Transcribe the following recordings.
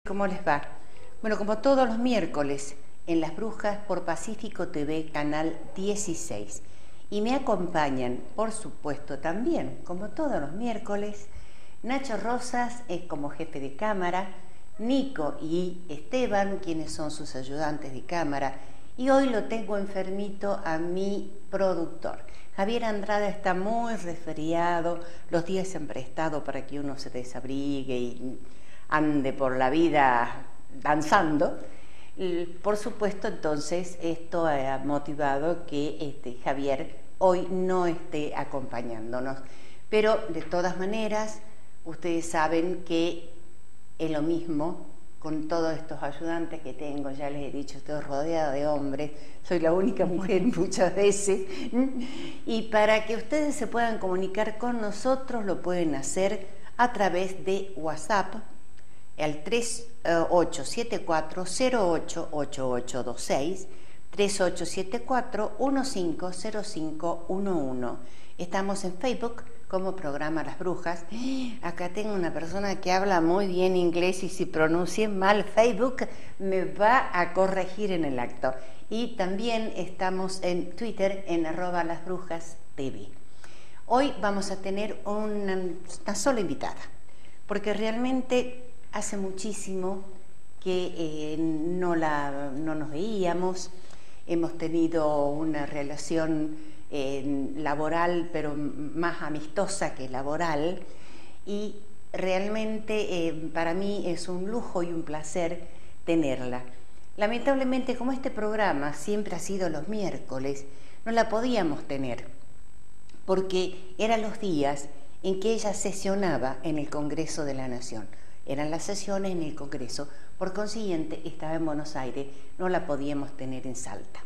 ¿Cómo les va? Bueno, como todos los miércoles, en Las Brujas por Pacífico TV, canal 16. Y me acompañan, por supuesto, también, como todos los miércoles, Nacho Rosas como jefe de cámara, Nico y Esteban, quienes son sus ayudantes de cámara, y hoy lo tengo enfermito a mi productor. Javier Andrada está muy resfriado, los días se han prestado para que uno se desabrigue y ande por la vida danzando. Por supuesto, entonces, esto ha motivado que Javier hoy no esté acompañándonos. Pero, de todas maneras, ustedes saben que es lo mismo con todos estos ayudantes que tengo. Ya les he dicho, estoy rodeada de hombres, soy la única mujer muchas veces. Y para que ustedes se puedan comunicar con nosotros, lo pueden hacer a través de WhatsApp, al 3874-088826, 3874-150511. Estamos en Facebook como programa Las Brujas. Acá tengo una persona que habla muy bien inglés y si pronuncié mal Facebook me va a corregir en el acto. Y también estamos en Twitter en @lasbrujastv. Hoy vamos a tener una sola invitada, porque realmente hace muchísimo que no nos veíamos. Hemos tenido una relación laboral, pero más amistosa que laboral, y realmente para mí es un lujo y un placer tenerla. Lamentablemente, como este programa siempre ha sido los miércoles, no la podíamos tener, porque eran los días en que ella sesionaba en el Congreso de la Nación. Eran las sesiones en el Congreso, por consiguiente estaba en Buenos Aires, no la podíamos tener en Salta.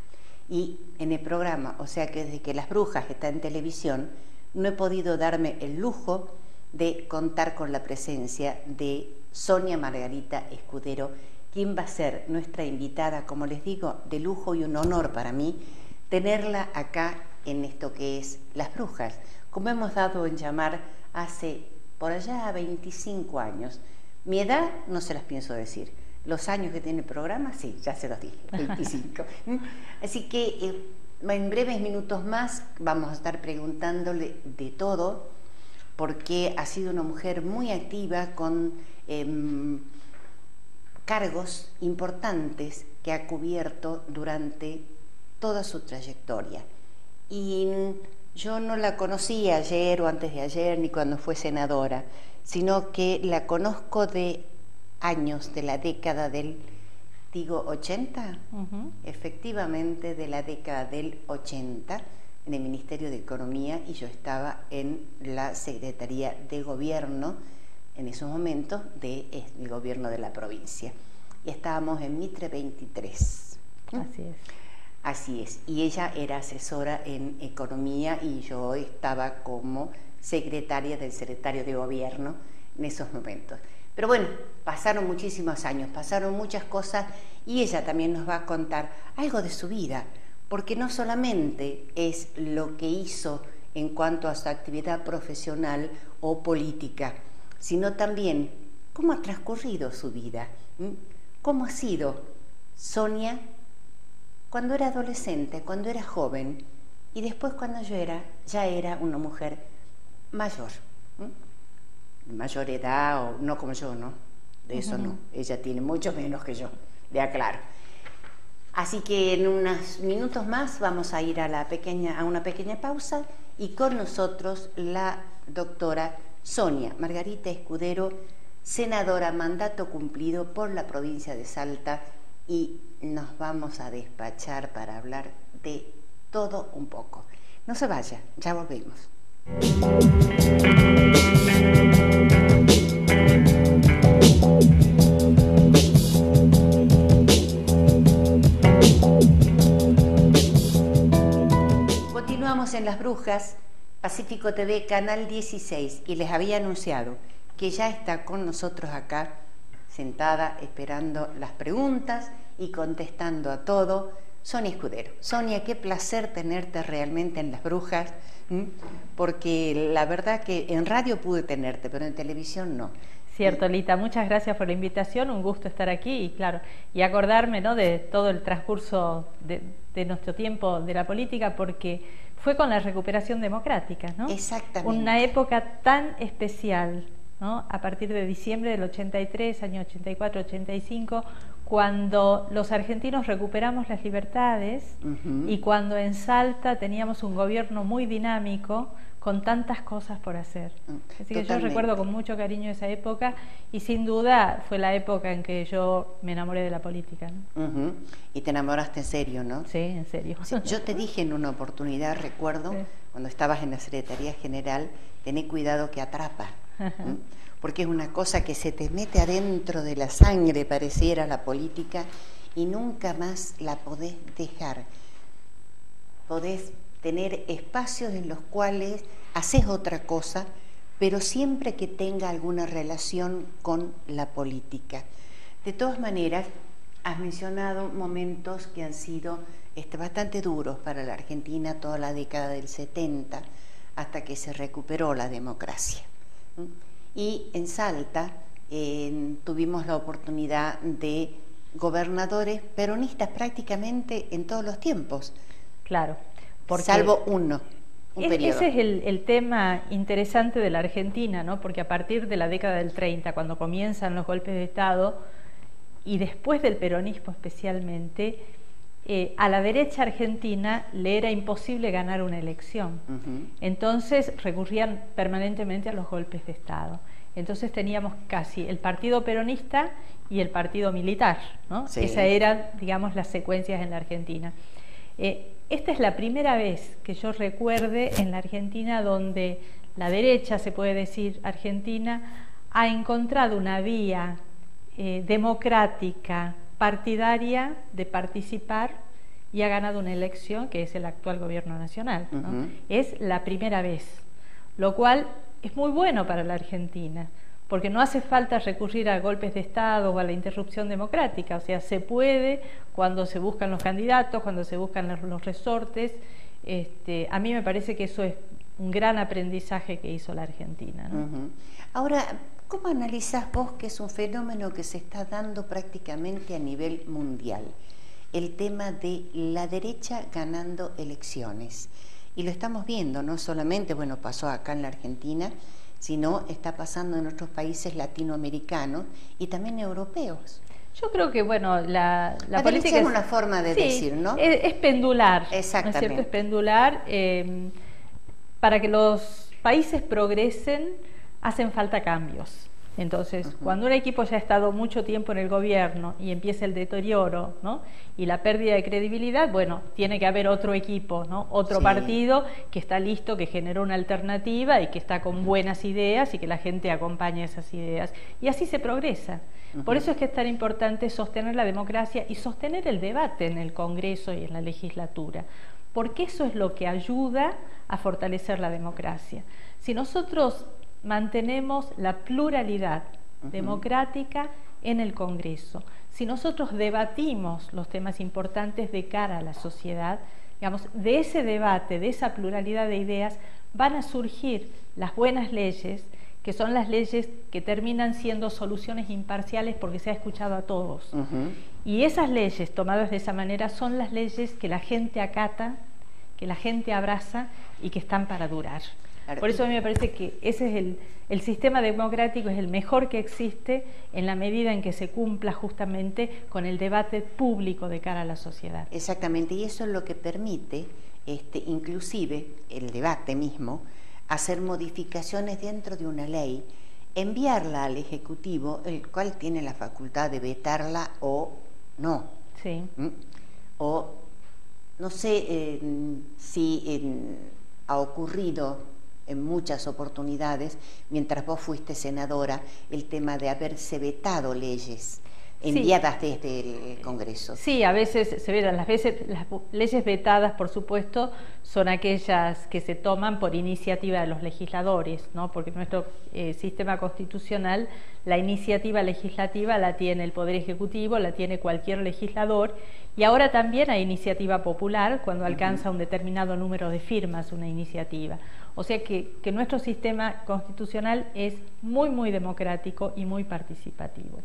Y en el programa, o sea que desde que Las Brujas está en televisión, no he podido darme el lujo de contar con la presencia de Sonia Margarita Escudero, quien va a ser nuestra invitada, como les digo, de lujo y un honor para mí, tenerla acá en esto que es Las Brujas, como hemos dado en llamar hace por allá 25 años. Mi edad no se las pienso decir. Los años que tiene el programa, sí, ya se los dije, 25. Así que en breves minutos más vamos a estar preguntándole de todo, porque ha sido una mujer muy activa con cargos importantes que ha cubierto durante toda su trayectoria. Y yo no la conocí ayer o antes de ayer, ni cuando fue senadora, sino que la conozco de años, de la década del, 80, efectivamente de la década del 80, en el Ministerio de Economía, y yo estaba en la Secretaría de Gobierno, en esos momentos, del gobierno de la provincia. Y estábamos en Mitre 23. Así es. Así es, y ella era asesora en Economía y yo estaba como secretaria del secretario de Gobierno en esos momentos. Pero bueno, pasaron muchísimos años, pasaron muchas cosas y ella también nos va a contar algo de su vida, porque no solamente es lo que hizo en cuanto a su actividad profesional o política, sino también cómo ha transcurrido su vida, cómo ha sido Sonia cuando era adolescente, cuando era joven, y después cuando ya era una mujer mayor, mayor edad, o no como yo, ¿no? De eso no, ella tiene mucho menos que yo, le aclaro. Así que en unos minutos más vamos a ir a una pequeña pausa, y con nosotros la doctora Sonia Margarita Escudero, senadora mandato cumplido por la provincia de Salta, y nos vamos a despachar para hablar de todo un poco. No se vaya, ya volvemos. Continuamos en Las Brujas, Pacífico TV, canal 16, y les había anunciado que ya está con nosotros acá, sentada, esperando las preguntas y contestando a todo, Sonia Escudero. Sonia, qué placer tenerte realmente en Las Brujas, porque la verdad que en radio pude tenerte, pero en televisión no. Cierto, Lita, muchas gracias por la invitación, un gusto estar aquí y claro, y acordarme, ¿no?, de todo el transcurso de nuestro tiempo de la política, porque fue con la recuperación democrática, ¿no? Exactamente. Una época tan especial, ¿no?, a partir de diciembre del 83, año 84, 85, cuando los argentinos recuperamos las libertades y cuando en Salta teníamos un gobierno muy dinámico, con tantas cosas por hacer. Así que yo recuerdo con mucho cariño esa época y sin duda fue la época en que yo me enamoré de la política, ¿no? Y te enamoraste en serio, ¿no? Sí, en serio. Sí, yo te dije en una oportunidad, recuerdo, cuando estabas en la Secretaría General, tené cuidado que atrapa, porque es una cosa que se te mete adentro de la sangre, pareciera, la política, y nunca más la podés dejar. Podés tener espacios en los cuales haces otra cosa, pero siempre que tenga alguna relación con la política. De todas maneras, has mencionado momentos que han sido bastante duros para la Argentina toda la década del 70, hasta que se recuperó la democracia. Y en Salta tuvimos la oportunidad de gobernadores peronistas prácticamente en todos los tiempos. Claro. Salvo un periodo. Ese es el tema interesante de la Argentina, ¿no? Porque a partir de la década del 30, cuando comienzan los golpes de Estado, y después del peronismo especialmente, a la derecha argentina le era imposible ganar una elección. Entonces recurrían permanentemente a los golpes de Estado. Entonces teníamos casi el partido peronista y el partido militar, ¿no? Sí. Esas eran, digamos, las secuencias en la Argentina. Esta es la primera vez que yo recuerde en la Argentina donde la derecha, se puede decir, argentina, ha encontrado una vía democrática, partidaria, de participar y ha ganado una elección que es el actual gobierno nacional, ¿no? Es la primera vez, lo cual es muy bueno para la Argentina, porque no hace falta recurrir a golpes de Estado o a la interrupción democrática, o sea, se puede cuando se buscan los candidatos, cuando se buscan los resortes. A mí me parece que eso es un gran aprendizaje que hizo la Argentina, ¿no? Ahora, ¿cómo analizás vos que es un fenómeno que se está dando prácticamente a nivel mundial? El tema de la derecha ganando elecciones. Y lo estamos viendo, no solamente, bueno, pasó acá en la Argentina, sino está pasando en otros países latinoamericanos y también europeos. Yo creo que, bueno, la política es una forma de decir, ¿no? Es pendular. Exactamente. ¿No es cierto? Es pendular. Para que los países progresen, hacen falta cambios. Entonces, cuando un equipo ya ha estado mucho tiempo en el gobierno y empieza el deterioro, ¿no?, y la pérdida de credibilidad, bueno, tiene que haber otro equipo, ¿no?, otro partido que está listo, que generó una alternativa y que está con buenas ideas y que la gente acompaña esas ideas. Y así se progresa. Por eso es que es tan importante sostener la democracia y sostener el debate en el Congreso y en la legislatura, porque eso es lo que ayuda a fortalecer la democracia. Si nosotros mantenemos la pluralidad democrática en el Congreso, si nosotros debatimos los temas importantes de cara a la sociedad, digamos, de ese debate, de esa pluralidad de ideas, van a surgir las buenas leyes, que son las leyes que terminan siendo soluciones imparciales porque se ha escuchado a todos. Y esas leyes tomadas de esa manera son las leyes que la gente acata, que la gente abraza y que están para durar. Por eso a mí me parece que ese es el sistema democrático, es el mejor que existe en la medida en que se cumpla justamente con el debate público de cara a la sociedad. Exactamente, y eso es lo que permite, inclusive el debate mismo, hacer modificaciones dentro de una ley, enviarla al Ejecutivo, el cual tiene la facultad de vetarla o no. Sí. O no sé si ha ocurrido en muchas oportunidades, mientras vos fuiste senadora, el tema de haberse vetado leyes enviadas desde el Congreso. Sí, a veces se vetan. Las leyes vetadas, por supuesto, son aquellas que se toman por iniciativa de los legisladores, ¿no? Porque en nuestro sistema constitucional la iniciativa legislativa la tiene el Poder Ejecutivo, la tiene cualquier legislador, y ahora también hay iniciativa popular cuando alcanza un determinado número de firmas una iniciativa. O sea que nuestro sistema constitucional es muy, muy democrático y muy participativo.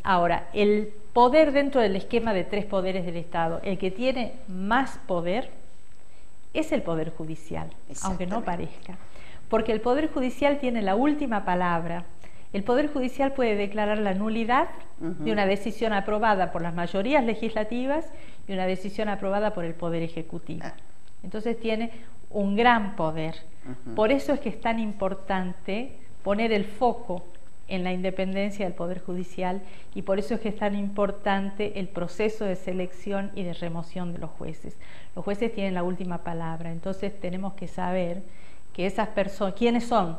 Ahora, el poder dentro del esquema de 3 poderes del Estado, el que tiene más poder es el Poder Judicial, aunque no parezca, porque el Poder Judicial tiene la última palabra. El Poder Judicial puede declarar la nulidad de una decisión aprobada por las mayorías legislativas y una decisión aprobada por el Poder Ejecutivo. Entonces tiene un gran poder. Por eso es que es tan importante poner el foco en la independencia del Poder Judicial y por eso es que es tan importante el proceso de selección y de remoción de los jueces. Los jueces tienen la última palabra, entonces tenemos que saber que esas personas, ¿quiénes son?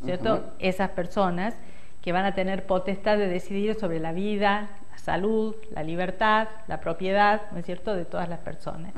¿Cierto? Esas personas que van a tener potestad de decidir sobre la vida, la salud, la libertad, la propiedad, ¿no es cierto?, de todas las personas.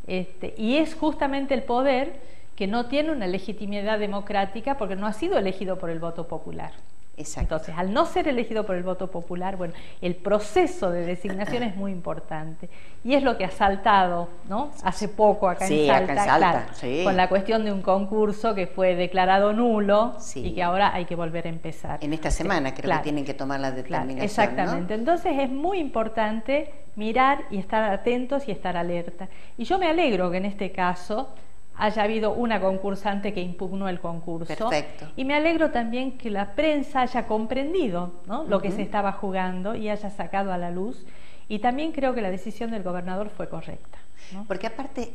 Y es justamente el poder que no tiene una legitimidad democrática porque no ha sido elegido por el voto popular. Exacto. Entonces, al no ser elegido por el voto popular, bueno, el proceso de designación es muy importante. Y es lo que ha saltado, ¿no?, hace poco acá en Salta, claro, con la cuestión de un concurso que fue declarado nulo y que ahora hay que volver a empezar. En esta semana creo que tienen que tomar la determinación. Exactamente. ¿No? Entonces es muy importante mirar y estar atentos y estar alerta. Y yo me alegro que en este caso haya habido una concursante que impugnó el concurso. Perfecto. Y me alegro también que la prensa haya comprendido, ¿no?, lo que se estaba jugando y haya sacado a la luz. Y también creo que la decisión del gobernador fue correcta, ¿no? Porque aparte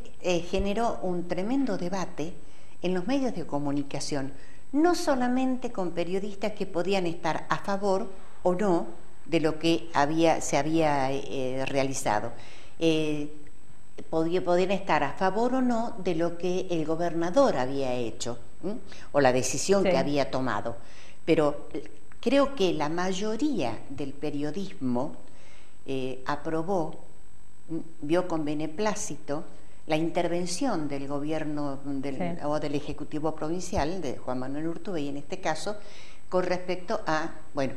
generó un tremendo debate en los medios de comunicación, no solamente con periodistas que podían estar a favor o no de lo que se había realizado. Podían estar a favor o no de lo que el gobernador había hecho, o la decisión que había tomado. Pero creo que la mayoría del periodismo aprobó, vio con beneplácito la intervención del gobierno o del Ejecutivo Provincial, de Juan Manuel Urtubey en este caso, con respecto a, bueno,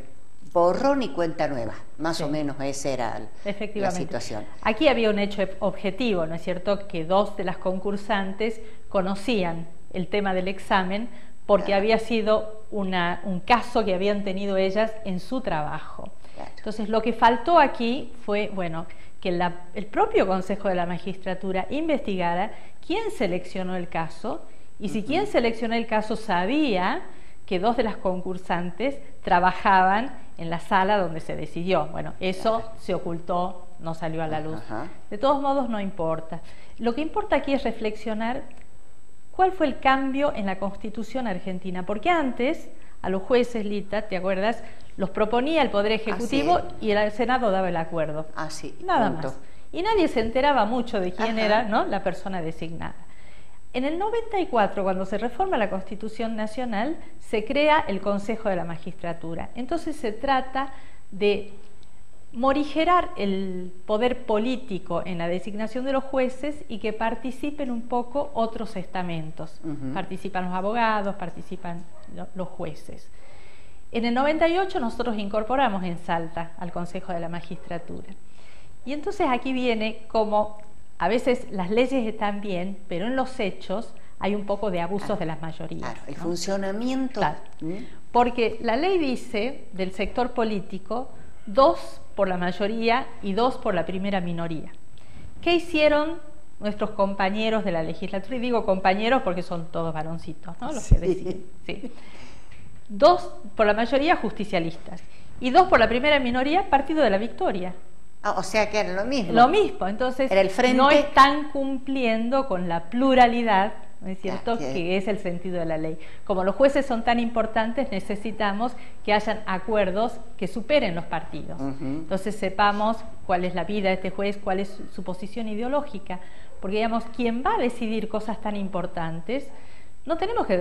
borrón y cuenta nueva, más o menos esa era la situación. Aquí había un hecho objetivo, ¿no es cierto?, que 2 de las concursantes conocían el tema del examen porque había sido un caso que habían tenido ellas en su trabajo. Entonces lo que faltó aquí fue, bueno, que el propio Consejo de la Magistratura investigara quién seleccionó el caso y si quien seleccionó el caso sabía que 2 de las concursantes trabajaban en la sala donde se decidió. Bueno, eso se ocultó, no salió a la luz. De todos modos, no importa. Lo que importa aquí es reflexionar cuál fue el cambio en la Constitución argentina, porque antes a los jueces, Lita, ¿te acuerdas?, los proponía el Poder Ejecutivo y el Senado daba el acuerdo. Nada más. Y nadie se enteraba mucho de quién era, ¿no?, la persona designada. En el 94, cuando se reforma la Constitución Nacional, se crea el Consejo de la Magistratura. Entonces se trata de morigerar el poder político en la designación de los jueces y que participen un poco otros estamentos. Participan los abogados, participan los jueces. En el 98 nosotros incorporamos en Salta al Consejo de la Magistratura. Y entonces aquí viene como a veces las leyes están bien, pero en los hechos hay un poco de abusos de las mayorías. Claro, el funcionamiento. Claro. Porque la ley dice del sector político 2 por la mayoría y 2 por la primera minoría. ¿Qué hicieron nuestros compañeros de la legislatura? Y digo compañeros porque son todos varoncitos, ¿no? Los que deciden. 2 por la mayoría justicialistas y 2 por la primera minoría Partido de la Victoria. O sea que era lo mismo. Lo mismo, entonces era el frente... no están cumpliendo con la pluralidad, ¿no es cierto?, que es el sentido de la ley. Como los jueces son tan importantes, necesitamos que hayan acuerdos que superen los partidos. Entonces sepamos cuál es la vida de este juez, cuál es su posición ideológica, porque digamos, quien va a decidir cosas tan importantes, no tenemos que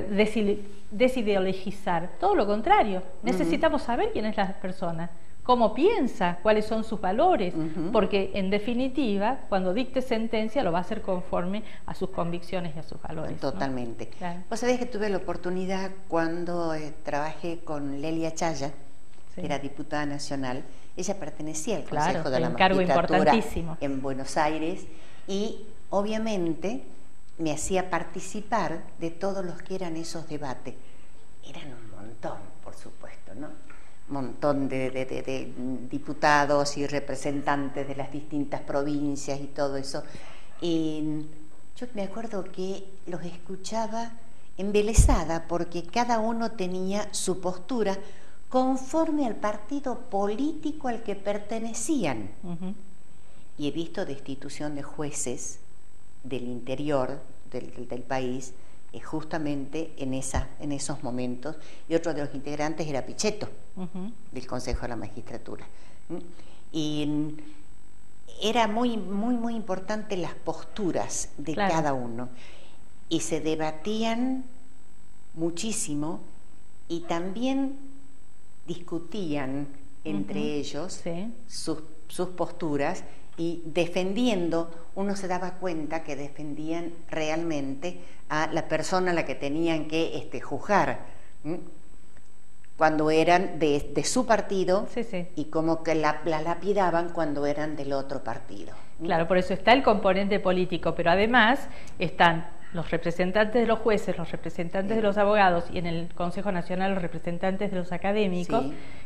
desideologizar, todo lo contrario, necesitamos saber quién es la persona, cómo piensa, cuáles son sus valores, porque en definitiva, cuando dicte sentencia, lo va a hacer conforme a sus convicciones y a sus valores. Totalmente. ¿No? Claro. Vos sabés que tuve la oportunidad cuando trabajé con Lelia Chaya, que era diputada nacional. Ella pertenecía al Consejo de la Magistratura importantísimo en Buenos Aires y obviamente me hacía participar de todos los que eran esos debates. Eran un montón, por supuesto, ¿no? Un montón de diputados y representantes de las distintas provincias y todo eso. Y yo me acuerdo que los escuchaba embelesada porque cada uno tenía su postura conforme al partido político al que pertenecían. Y he visto destitución de jueces del interior del país justamente en esos momentos, y otro de los integrantes era Pichetto, del Consejo de la Magistratura. Y era muy, muy, muy importante las posturas de cada uno, y se debatían muchísimo y también discutían entre ellos sus posturas, y defendiendo, uno se daba cuenta que defendían realmente a la persona a la que tenían que juzgar, cuando eran de su partido, y como que la lapidaban cuando eran del otro partido. Claro, por eso está el componente político, pero además están los representantes de los jueces, los representantes de los abogados, y en el Consejo Nacional los representantes de los académicos,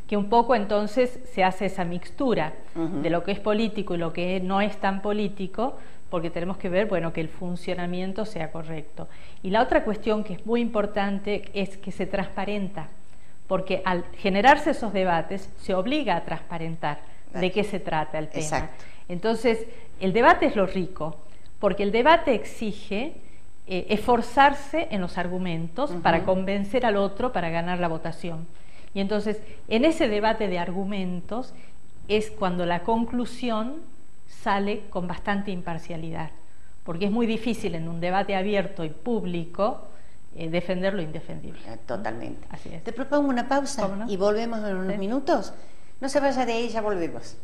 que un poco entonces se hace esa mixtura de lo que es político y lo que no es tan político, porque tenemos que ver, bueno, que el funcionamiento sea correcto. Y la otra cuestión que es muy importante es que se transparenta, porque al generarse esos debates se obliga a transparentar de qué se trata el tema. Exacto. Entonces, el debate es lo rico, porque el debate exige esforzarse en los argumentos para convencer al otro, para ganar la votación. Y entonces, en ese debate de argumentos es cuando la conclusión sale con bastante imparcialidad, porque es muy difícil en un debate abierto y público defender lo indefendible. Totalmente. Así es. Te propongo una pausa y volvemos en unos minutos. No se vaya de ahí, ya volvemos.